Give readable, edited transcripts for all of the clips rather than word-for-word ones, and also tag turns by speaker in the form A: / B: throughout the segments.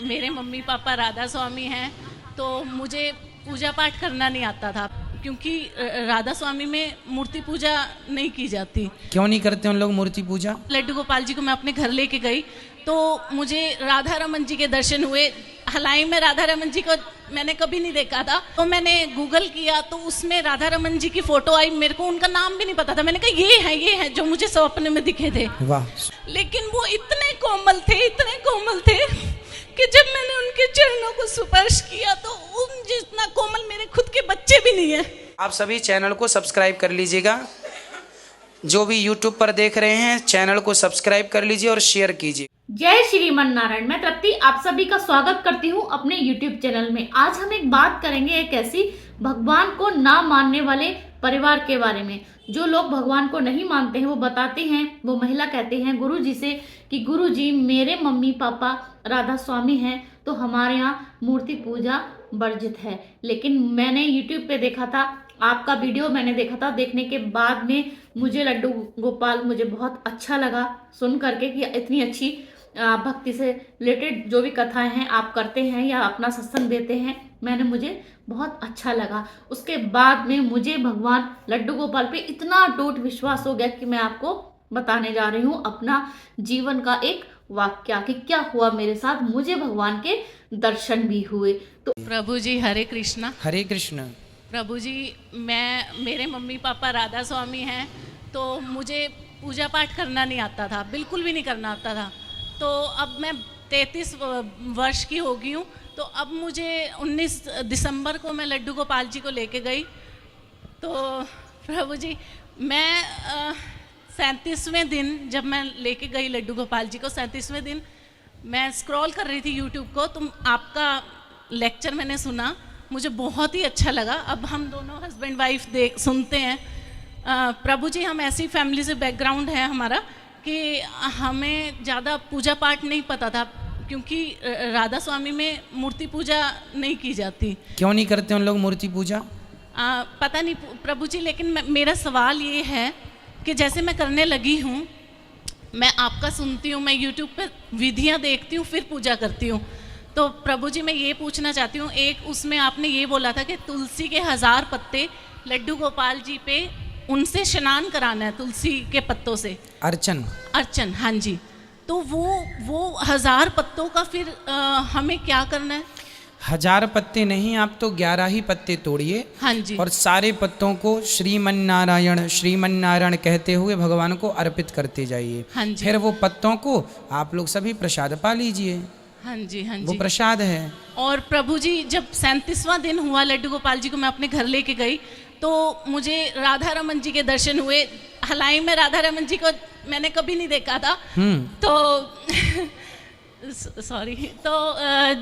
A: मेरे mummy papa Radha स्वामी हैं, तो मुझे पूजा पाठ करना नहीं आता था क्योंकि राधा स्वामी में मूर्ति पूजा नहीं की जाती।
B: क्यों नहीं करते उन लोग मूर्ति पूजा?
A: लड्डू गोपाल जी को मैं अपने घर लेके गई तो मुझे राधा रमन जी के दर्शन हुए। हालांकि मैं राधा रमन जी को मैंने कभी नहीं देखा था, तो मैंने गूगल किया तो उसमें राधा रमन जी की फोटो आई। मेरे को उनका नाम भी नहीं पता था। मैंने कहा ये है जो मुझे सपने में दिखे थे।
B: वाह।
A: लेकिन वो इतने कोमल थे कि जब मैंने उनके चरणों को स्पर्श किया तो उन जितना कोमल मेरे खुद के बच्चे भी नहीं है।
B: आप सभी चैनल को सब्सक्राइब कर लीजिएगा। जो भी YouTube पर देख रहे हैं चैनल को सब्सक्राइब कर लीजिए और शेयर कीजिए।
C: जय श्रीमन नारायण। मैं तृप्ति आप सभी का स्वागत करती हूँ अपने YouTube चैनल में। आज हम एक बात करेंगे एक ऐसी भगवान को ना मानने वाले परिवार के बारे में। जो लोग भगवान को नहीं मानते हैं वो बताते हैं, वो महिला कहते हैं गुरु जी से कि गुरु जी मेरे मम्मी पापा राधा स्वामी हैं तो हमारे यहाँ मूर्ति पूजा वर्जित है। लेकिन मैंने YouTube पे देखा था, आपका वीडियो मैंने देखा था, देखने के बाद में मुझे लड्डू गोपाल मुझे बहुत अच्छा लगा सुन करके कि इतनी अच्छी भक्ति से रिलेटेड जो भी कथाएं हैं आप करते हैं या अपना सत्संग देते हैं, मुझे बहुत अच्छा लगा। उसके बाद में मुझे भगवान लड्डू गोपाल पे इतना अटूट विश्वास हो गया कि मैं आपको बताने जा रही हूँ अपना जीवन का एक वाक्या कि क्या हुआ मेरे साथ। मुझे भगवान के दर्शन भी हुए। तो
A: प्रभु जी हरे कृष्णा।
B: हरे कृष्ण।
A: प्रभु जी मेरे मम्मी पापा राधा स्वामी हैं, तो मुझे पूजा पाठ करना नहीं आता था, बिल्कुल भी नहीं करना आता था। तो अब मैं 33 वर्ष की हो गई हूँ। तो अब मुझे 19 दिसंबर को मैं लड्डू गोपाल जी को लेके गई। तो प्रभु जी मैं 37वें दिन जब मैं लेके गई लड्डू गोपाल जी को, 37वें दिन मैं स्क्रॉल कर रही थी यूट्यूब को, तो आपका लेक्चर मैंने सुना, मुझे बहुत ही अच्छा लगा। अब हम दोनों हस्बैंड वाइफ सुनते हैं। प्रभु जी हम ऐसी फैमिली से बैकग्राउंड है हमारा कि हमें ज़्यादा पूजा पाठ नहीं पता था क्योंकि राधा स्वामी में मूर्ति पूजा नहीं की जाती।
B: क्यों नहीं करते उन लोग मूर्ति पूजा?
A: पता नहीं प्रभु जी, लेकिन मेरा सवाल ये है कि जैसे मैं करने लगी हूँ, मैं आपका सुनती हूँ, मैं यूट्यूब पे विधियाँ देखती हूँ, फिर पूजा करती हूँ। तो प्रभु जी मैं ये पूछना चाहती हूँ, एक उसमें आपने ये बोला था कि तुलसी के 1000 पत्ते लड्डू गोपाल जी पे उनसे स्नान कराना है, तुलसी के पत्तों से अर्चन। हाँ जी। तो वो 1000 पत्तों का फिर हमें क्या करना है?
B: 1000 पत्ते नहीं, आप तो 11 ही पत्ते तोड़िए।
A: हाँ जी।
B: और सारे पत्तों को श्रीमन नारायण कहते हुए भगवान को अर्पित करते जाइए।
A: हाँ जी।
B: फिर वो पत्तों को आप लोग सभी प्रसाद पा लीजिए।
A: हाँ जी। हाँ जी।
B: वो प्रसाद है। और
A: प्रभु जी जब 37वां दिन हुआ लड्डू गोपाल जी को मैं अपने घर लेके गई तो मुझे राधा रमन जी के दर्शन हुए। हालांकि मैं राधा रमन जी को मैंने कभी नहीं देखा था, तो सॉरी। तो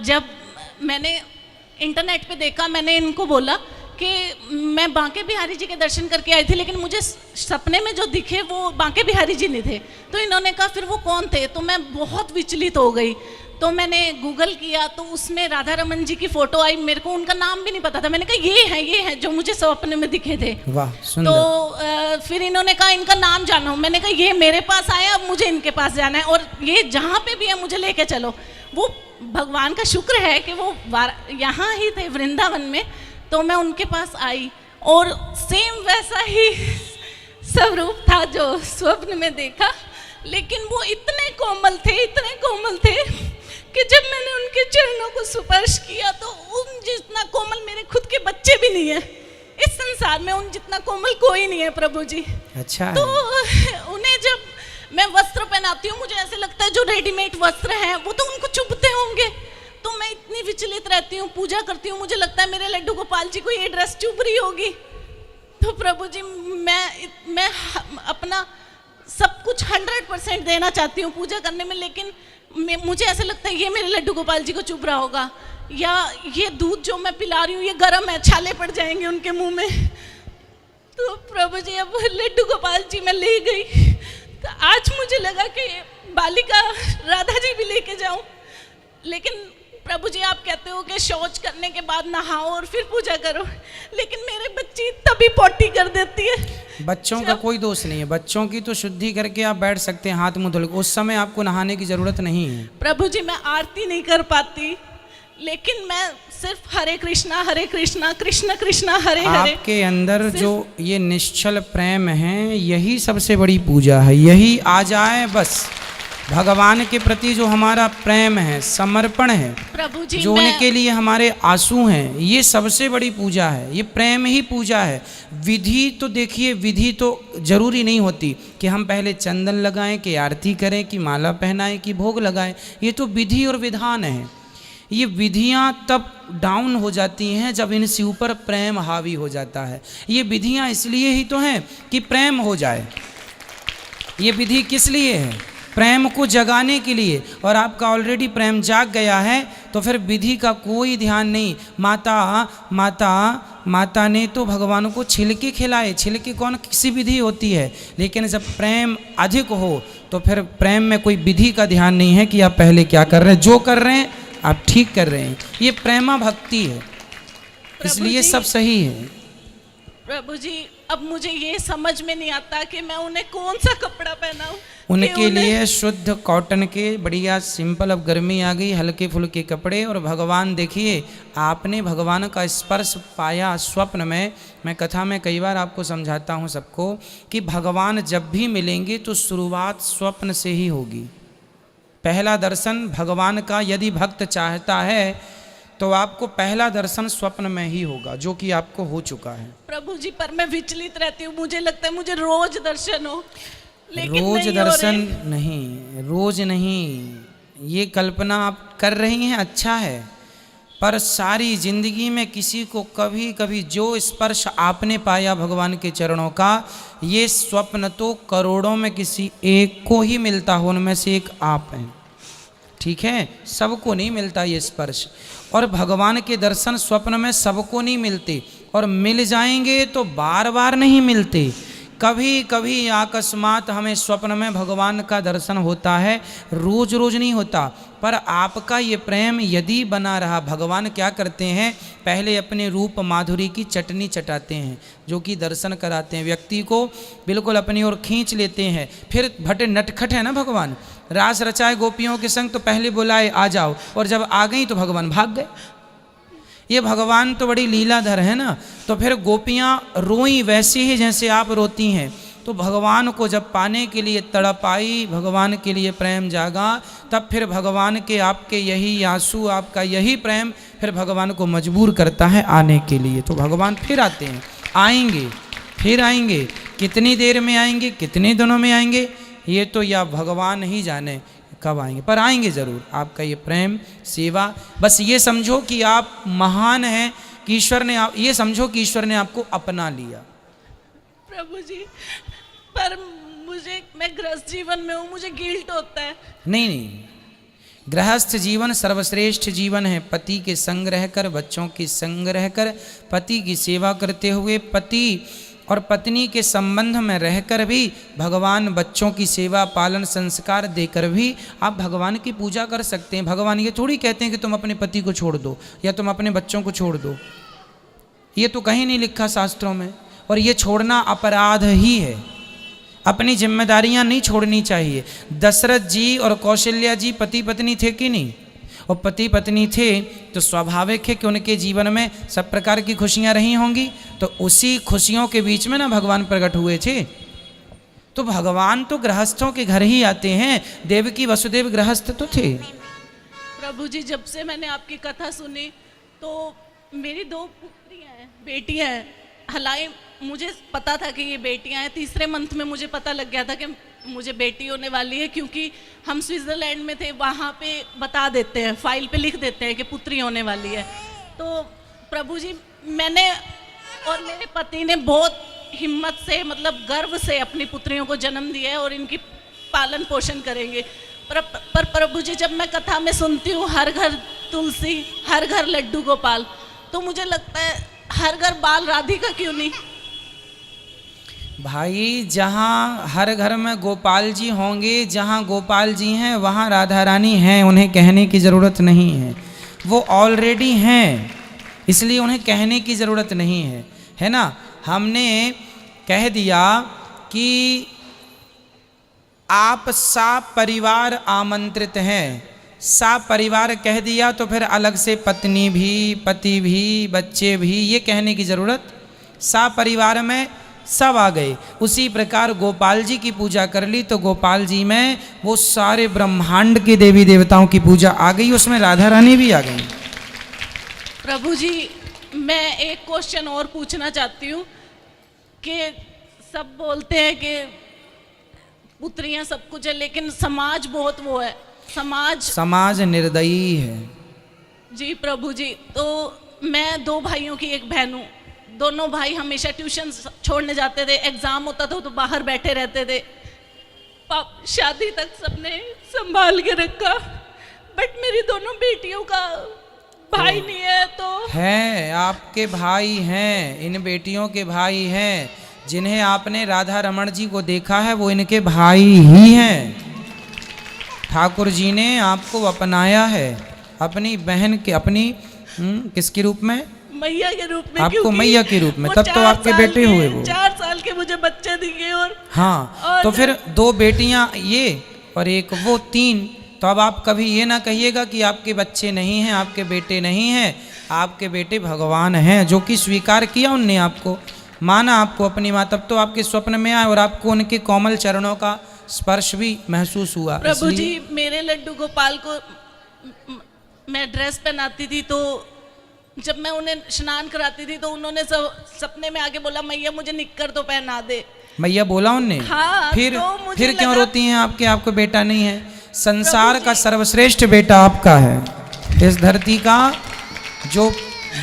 A: जब मैंने इंटरनेट पे देखा, मैंने इनको बोला कि मैं बांके बिहारी जी के दर्शन करके आई थी, लेकिन मुझे सपने में जो दिखे वो बांके बिहारी जी नहीं थे। तो इन्होंने कहा फिर वो कौन थे? तो मैं बहुत विचलित हो गई। तो मैंने गूगल किया तो उसमें राधा रमन जी की फोटो आई। मेरे को उनका नाम भी नहीं पता था। मैंने कहा ये है जो मुझे सपने में दिखे थे।
B: वाह,
A: तो फिर इन्होंने कहा इनका नाम जानो। मैंने कहा ये मेरे पास आया, अब मुझे इनके पास जाना है और ये जहाँ पे भी है मुझे लेके चलो। वो भगवान का शुक्र है कि वो यहाँ ही थे वृंदावन में। तो मैं उनके पास आई और सेम वैसा ही स्वरूप था जो स्वप्न में देखा, लेकिन वो इतने कोमल थे कि जब मैंने उनके चरणों को स्पर्श किया तो उन जितना कोमल मेरे खुद के बच्चे भी नहीं है। इस संसार में उन जितना कोमल कोई नहीं है प्रभु जी।
B: अच्छा।
A: तो उन्हें जब मैं वस्त्र पहनाती हूँ मुझे ऐसे लगता है जो रेडीमेड वस्त्र हैं वो तो उनको चुभते होंगे। तो मैं इतनी विचलित रहती हूँ, पूजा करती हूँ, मुझे लगता है मेरे लड्डू गोपाल जी को ये ड्रेस चुभ रही होगी। तो प्रभु जी मैं अपना सब कुछ 100% देना चाहती हूँ पूजा करने में, लेकिन मुझे ऐसा लगता है ये मेरे लड्डू गोपाल जी को चुभ रहा होगा, या ये दूध जो मैं पिला रही हूँ ये गर्म है, छाले पड़ जाएंगे उनके मुंह में। तो प्रभु जी अब लड्डू गोपाल जी मैं ले गई। तो आज मुझे लगा कि बालिका राधा जी भी लेके जाऊं, लेकिन प्रभु जी आप कहते हो कि शौच करने के बाद नहाओ और फिर पूजा करो, लेकिन मेरे बच्ची तभी पोटी कर देती है।
B: बच्चों का कोई दोष नहीं है, बच्चों की तो शुद्धि करके आप बैठ सकते हैं हाथ मुंह धो के, उस समय आपको नहाने की जरूरत नहीं है।
A: प्रभु जी मैं आरती नहीं कर पाती, लेकिन मैं सिर्फ हरे कृष्णा कृष्ण कृष्ण हरे हरे।
B: आपके अंदर जो ये निश्चल प्रेम है, यही सबसे बड़ी पूजा है। यही आ जाए बस, भगवान के प्रति जो हमारा प्रेम है, समर्पण है,
A: प्रभु जी
B: जो उनके लिए हमारे आंसू हैं, ये सबसे बड़ी पूजा है। ये प्रेम ही पूजा है। विधि तो देखिए, विधि तो जरूरी नहीं होती कि हम पहले चंदन लगाएं, कि आरती करें, कि माला पहनाएं, कि भोग लगाएं। ये तो विधि और विधान है। ये विधियां तब डाउन हो जाती हैं जब इनसे ऊपर प्रेम हावी हो जाता है। ये विधियां इसलिए ही तो हैं कि प्रेम हो जाए। ये विधि किस लिए है? प्रेम को जगाने के लिए। और आपका ऑलरेडी प्रेम जाग गया है तो फिर विधि का कोई ध्यान नहीं। माता ने तो भगवान को छिलके खिलाए। छिलके कौन किसी विधि होती है, लेकिन जब प्रेम अधिक हो तो फिर प्रेम में कोई विधि का ध्यान नहीं है कि आप पहले क्या कर रहे हैं। जो कर रहे हैं आप ठीक कर रहे हैं। ये प्रेमा भक्ति है, इसलिए सब सही है।
A: प्रभु जी अब मुझे ये समझ में नहीं आता कि मैं उन्हें कौन सा कपड़ा पहनाऊं।
B: उनके लिए शुद्ध कॉटन के बढ़िया सिंपल, अब गर्मी आ गई, हल्के फुल्के कपड़े। और भगवान देखिए, आपने भगवान का स्पर्श पाया स्वप्न में। मैं कथा में कई बार आपको समझाता हूँ सबको कि भगवान जब भी मिलेंगे तो शुरुआत स्वप्न से ही होगी। पहला दर्शन भगवान का यदि भक्त चाहता है तो आपको पहला दर्शन स्वप्न में ही होगा, जो कि आपको हो चुका है।
A: प्रभु जी पर मैं विचलित रहती हूँ, मुझे लगता है मुझे रोज दर्शन हो, लेकिन
B: रोज
A: नहीं
B: दर्शन
A: हो रहे।
B: नहीं, रोज नहीं, ये कल्पना आप कर रही हैं, अच्छा है। पर सारी जिंदगी में किसी को कभी कभी जो स्पर्श आपने पाया भगवान के चरणों का, ये स्वप्न तो करोड़ों में किसी एक को ही मिलता हो, उनमें से एक आप हैं। ठीक है, सबको नहीं मिलता ये स्पर्श। और भगवान के दर्शन स्वप्न में सबको नहीं मिलते, और मिल जाएंगे तो बार बार नहीं मिलते। कभी कभी अकस्मात हमें स्वप्न में भगवान का दर्शन होता है, रोज रोज नहीं होता। पर आपका ये प्रेम यदि बना रहा, भगवान क्या करते हैं, पहले अपने रूप माधुरी की चटनी चटाते हैं, जो कि दर्शन कराते हैं, व्यक्ति को बिल्कुल अपनी ओर खींच लेते हैं। फिर भटे नटखट है ना भगवान, रास रचाए गोपियों के संग, तो पहले बुलाए आ जाओ, और जब आ गई तो भगवान भाग गए। ये भगवान तो बड़ी लीलाधर है ना। तो फिर गोपियाँ रोई वैसे ही जैसे आप रोती हैं। तो भगवान को जब पाने के लिए तड़प आई, भगवान के लिए प्रेम जागा, तब फिर भगवान के आपके यही आंसू, आपका यही प्रेम फिर भगवान को मजबूर करता है आने के लिए। तो भगवान फिर आते हैं, आएंगे, फिर आएंगे। कितनी देर में आएंगे, कितने दिनों में आएंगे, ये तो या भगवान ही जाने कब आएंगे, पर आएंगे ज़रूर। आपका ये प्रेम, सेवा, बस ये समझो कि आप महान हैं, कि ईश्वर ने आप, ये समझो कि ईश्वर ने आपको अपना लिया।
A: प्रभु जी पर मैं गृहस्थ जीवन में हूँ, मुझे गिल्ट होता है।
B: नहीं, गृहस्थ जीवन सर्वश्रेष्ठ जीवन है। पति के संग रहकर, बच्चों के संग रहकर, पति की सेवा करते हुए, पति और पत्नी के संबंध में रहकर भी, भगवान बच्चों की सेवा, पालन, संस्कार देकर भी आप भगवान की पूजा कर सकते हैं। भगवान ये थोड़ी कहते हैं कि तुम अपने पति को छोड़ दो या तुम अपने बच्चों को छोड़ दो, ये तो कहीं नहीं लिखा शास्त्रों में। और ये छोड़ना अपराध ही है। अपनी जिम्मेदारियां नहीं छोड़नी चाहिए। दशरथ जी और कौशल्या जी पति पत्नी थे कि नहीं? और पति पत्नी थे तो स्वाभाविक है कि उनके जीवन में सब प्रकार की खुशियां रही होंगी। तो उसी खुशियों के बीच में ना भगवान प्रकट हुए थे। तो भगवान तो गृहस्थों के घर ही आते हैं। देवकी वसुदेव गृहस्थ तो थे।
A: प्रभु जी जब से मैंने आपकी कथा सुनी तो मेरी 2 पुत्रियां हैं, बेटियां हैं। हालांकि मुझे पता था कि ये बेटियां हैं, तीसरे मंथ में मुझे पता लग गया था कि मुझे बेटी होने वाली है, क्योंकि हम स्विट्ज़रलैंड में थे, वहाँ पे बता देते हैं, फाइल पे लिख देते हैं कि पुत्री होने वाली है। तो प्रभु जी मैंने और मेरे पति ने बहुत हिम्मत से, मतलब गर्व से अपनी पुत्रियों को जन्म दिया है और इनकी पालन पोषण करेंगे। पर प्रभु जी जब मैं कथा में सुनती हूँ हर घर तुलसी, हर घर लड्डू गोपाल, तो मुझे लगता है हर घर बाल राधिका क्यों नहीं?
B: भाई जहाँ हर घर में गोपाल जी होंगे, जहाँ गोपाल जी हैं वहाँ राधा रानी हैं, उन्हें कहने की ज़रूरत नहीं है। वो ऑलरेडी हैं, इसलिए उन्हें कहने की ज़रूरत नहीं है, है ना। हमने कह दिया कि आप सा परिवार आमंत्रित हैं। सा परिवार कह दिया तो फिर अलग से पत्नी भी, पति भी, बच्चे भी, ये कहने की जरूरत, सा परिवार में सब आ गए। उसी प्रकार गोपाल जी की पूजा कर ली तो गोपाल जी में वो सारे ब्रह्मांड के देवी देवताओं की पूजा आ गई, उसमें राधा रानी भी आ गई।
A: प्रभु जी मैं एक क्वेश्चन और पूछना चाहती हूँ कि सब बोलते हैं कि पुत्रियां सब कुछ है, लेकिन समाज बहुत वो है, समाज
B: निर्दयी है।
A: जी प्रभु जी, तो मैं 2 भाइयों की एक बहन हूँ। दोनों भाई हमेशा ट्यूशन छोड़ने जाते थे, एग्जाम होता था तो बाहर बैठे रहते थे। शादी तक सबने संभाल के रखा, बट मेरी दोनों बेटियों का भाई नहीं है। तो
B: है, आपके भाई हैं, इन बेटियों के भाई हैं, जिन्हें आपने राधा रमण जी को देखा है वो इनके भाई ही हैं। ठाकुर जी ने आपको अपनाया है अपनी बहन के, अपनी किसके रूप में?
A: मैया के रूप में।
B: आपको मैया के रूप में, तब तो आपके बेटे हुए वो।
A: 4 साल के मुझे बच्चे दिखे। और
B: हाँ,
A: और
B: तो फिर 2 बेटियां ये और एक वो, 3। तो अब आप कभी ये ना कहिएगा कि आपके बच्चे नहीं हैं, आपके बेटे नहीं हैं। आपके बेटे भगवान हैं, जो कि स्वीकार किया उनने, आपको माना, आपको अपनी माँ, तब तो आपके स्वप्न में आए और आपको उनके कोमल चरणों का स्पर्श भी महसूस हुआ।
A: प्रभु जी मेरे लड्डू गोपाल को मैं ड्रेस पहनाती थी, तो जब मैं उन्हें स्नान कराती थी तो उन्होंने सपने में आके बोला मैया मुझे निक्कर तो पहना दे।
B: मैया बोला उनने?
A: हाँ,
B: फिर क्यों रोती हैं आपके? आपको बेटा नहीं है? संसार का सर्वश्रेष्ठ बेटा आपका है। इस धरती का जो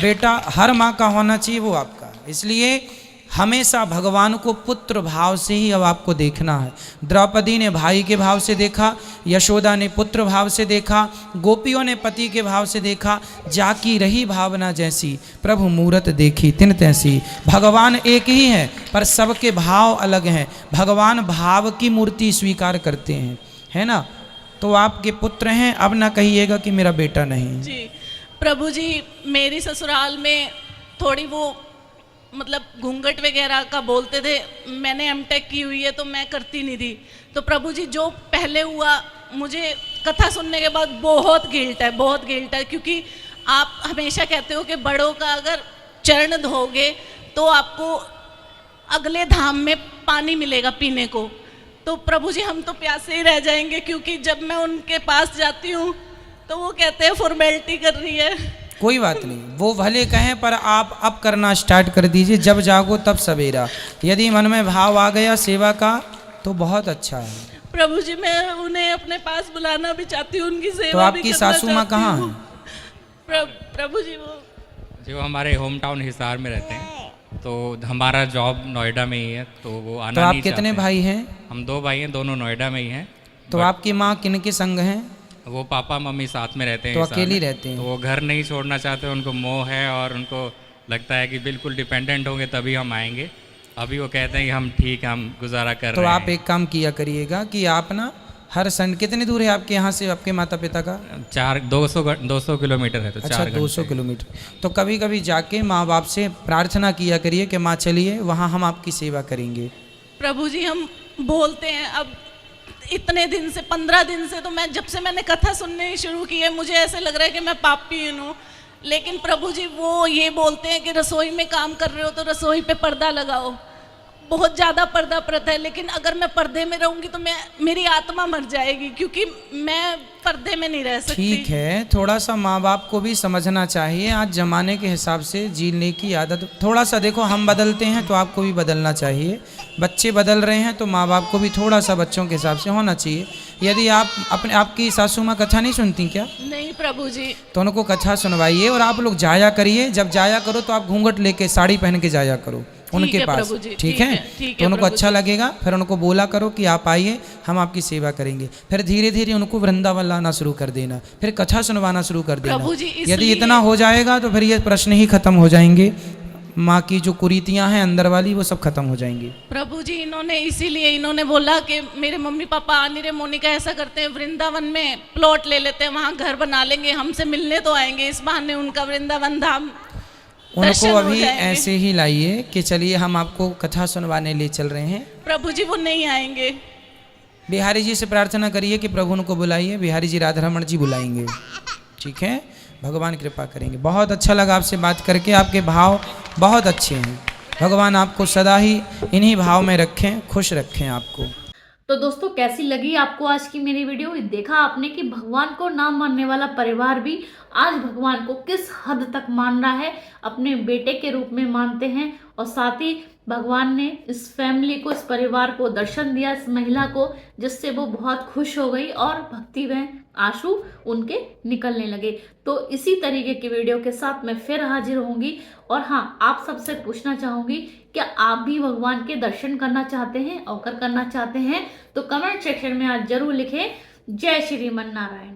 B: बेटा हर माँ का होना चाहिए वो आपका। इसलिए हमेशा भगवान को पुत्र भाव से ही अब आपको देखना है। द्रौपदी ने भाई के भाव से देखा, यशोदा ने पुत्र भाव से देखा, गोपियों ने पति के भाव से देखा। जाकी रही भावना जैसी, प्रभु मूरत देखी तिन तैसी। भगवान एक ही है पर सबके भाव अलग हैं। भगवान भाव की मूर्ति स्वीकार करते हैं, है ना? तो आपके पुत्र हैं, अब ना कहिएगा कि मेरा बेटा नहीं।
A: जी प्रभु जी, मेरी ससुराल में थोड़ी वो मतलब घूंघट वगैरह का बोलते थे। मैंने एमटेक की हुई है तो मैं करती नहीं थी। तो प्रभु जी जो पहले हुआ, मुझे कथा सुनने के बाद बहुत गिल्ट है, बहुत गिल्ट है, क्योंकि आप हमेशा कहते हो कि बड़ों का अगर चरण धोगे तो आपको अगले धाम में पानी मिलेगा पीने को। तो प्रभु जी हम तो प्यासे ही रह जाएंगे, क्योंकि जब मैं उनके पास जाती हूँ तो वो कहते हैं फॉर्मेलिटी कर रही है।
B: कोई बात नहीं, वो भले कहें, पर आप अब करना स्टार्ट कर दीजिए। जब जागो तब सवेरा। यदि मन में भाव आ गया सेवा का तो बहुत अच्छा है।
A: प्रभु जी मैं उन्हें अपने पास बुलाना भी चाहती हूँ, उनकी सेवा
B: तो आपकी सासू माँ कहाँ हैं?
A: प्रभु जी
D: वो हमारे होम टाउन हिसार में रहते हैं, तो हमारा जॉब नोएडा में ही है, तो वो आना
B: तो आप
D: नहीं
B: कितने
D: चाहते।
B: भाई हैं?
D: हम 2 भाई हैं, दोनों नोएडा में ही हैं।
B: तो आपकी माँ किनके संग हैं?
D: वो पापा मम्मी साथ में रहते हैं।
B: तो
D: हिसार
B: अकेली
D: में।
B: रहते हैं?
D: तो वो घर नहीं छोड़ना चाहते, उनको मोह है और उनको लगता है कि बिल्कुल डिपेंडेंट होंगे तभी हम आएंगे। अभी वो कहते हैं कि हम ठीक है, हम गुजारा कर
B: तो
D: रहे हैं।
B: आप एक काम किया करिएगा कि आप ना हर संडे, कितनी दूर है आपके यहाँ से आपके माता पिता का?
D: 200 किलोमीटर है, तो
B: अच्छा
D: 4
B: 200 किलोमीटर। तो कभी कभी जाके माँ बाप से प्रार्थना किया करिए कि माँ चलिए वहाँ हम आपकी सेवा करेंगे।
A: प्रभु जी हम बोलते हैं, अब इतने दिन से 15 दिन से, तो मैं जब से मैंने कथा सुनने शुरू की है मुझे ऐसे लग रहा है कि मैं पापी हूँ। लेकिन प्रभु जी वो ये बोलते हैं कि रसोई में काम कर रहे हो तो रसोई पे पर्दा लगाओ। बहुत ज़्यादा पर्दा प्रथा है, लेकिन अगर मैं पर्दे में रहूँगी तो मेरी आत्मा मर जाएगी, क्योंकि मैं पर्दे में नहीं रह सकती।
B: ठीक है, थोड़ा सा माँ बाप को भी समझना चाहिए। आज जमाने के हिसाब से जीने की आदत थोड़ा सा, देखो हम बदलते हैं तो आपको भी बदलना चाहिए। बच्चे बदल रहे हैं तो माँ बाप को भी थोड़ा सा बच्चों के हिसाब से होना चाहिए। यदि आप आपकी सासू माँ कथा नहीं सुनती क्या?
A: नहीं प्रभु जी।
B: तो उनको कथा सुनवाइए और आप लोग जाया करिए। जब जाया करो तो आप घूंघट लेके साड़ी पहन के जाया करो उनके पास, ठीक है? तो उनको अच्छा लगेगा। फिर उनको बोला करो कि आप आइए, हम आपकी सेवा करेंगे। फिर धीरे धीरे उनको वृंदावन लाना शुरू कर देना, फिर कथा सुनवाना शुरू कर देना। यदि इतना हो जाएगा तो फिर ये प्रश्न ही खत्म हो जाएंगे। माँ की जो कुरीतियाँ हैं अंदर वाली वो सब खत्म हो जाएंगी।
A: प्रभु जी इन्होंने बोला कि मेरे मम्मी पापा आ नहीं रहे, मोनिका ऐसा करते हैं वृंदावन में प्लॉट ले लेते हैं, वहाँ घर बना लेंगे, हमसे मिलने तो आएंगे, इस बहाने उनका वृंदावन धाम दर्शन
B: उनको
A: हो
B: अभी
A: जाएंगे।
B: ऐसे ही लाइए कि चलिए हम आपको कथा सुनवाने ले चल रहे हैं।
A: प्रभु जी वो नहीं आएंगे।
B: बिहारी जी से प्रार्थना करिए कि प्रभु उनको बुलाइए। बिहारी जी राधारमण जी बुलाएंगे, ठीक है? भगवान कृपा करेंगे। बहुत अच्छा लगा आपसे बात करके, आपके भाव बहुत अच्छे हैं। भगवान आपको सदा ही इन्हीं भाव में रखें, खुश रखें आपको।
C: तो दोस्तों कैसी लगी आपको आज की मेरी वीडियो? देखा आपने कि भगवान को ना मानने वाला परिवार भी आज भगवान को किस हद तक मान रहा है, अपने बेटे के रूप में मानते हैं। और साथ ही भगवान ने इस फैमिली को, इस परिवार को दर्शन दिया, इस महिला को, जिससे वो बहुत खुश हो गई और भक्ति में आंसू उनके निकलने लगे। तो इसी तरीके की वीडियो के साथ मैं फिर हाजिर होंगी। और हाँ, आप सबसे पूछना चाहूंगी, क्या आप भी भगवान के दर्शन करना चाहते हैं? अगर करना चाहते हैं तो कमेंट सेक्शन में आज जरूर लिखें। जय श्रीमन नारायण।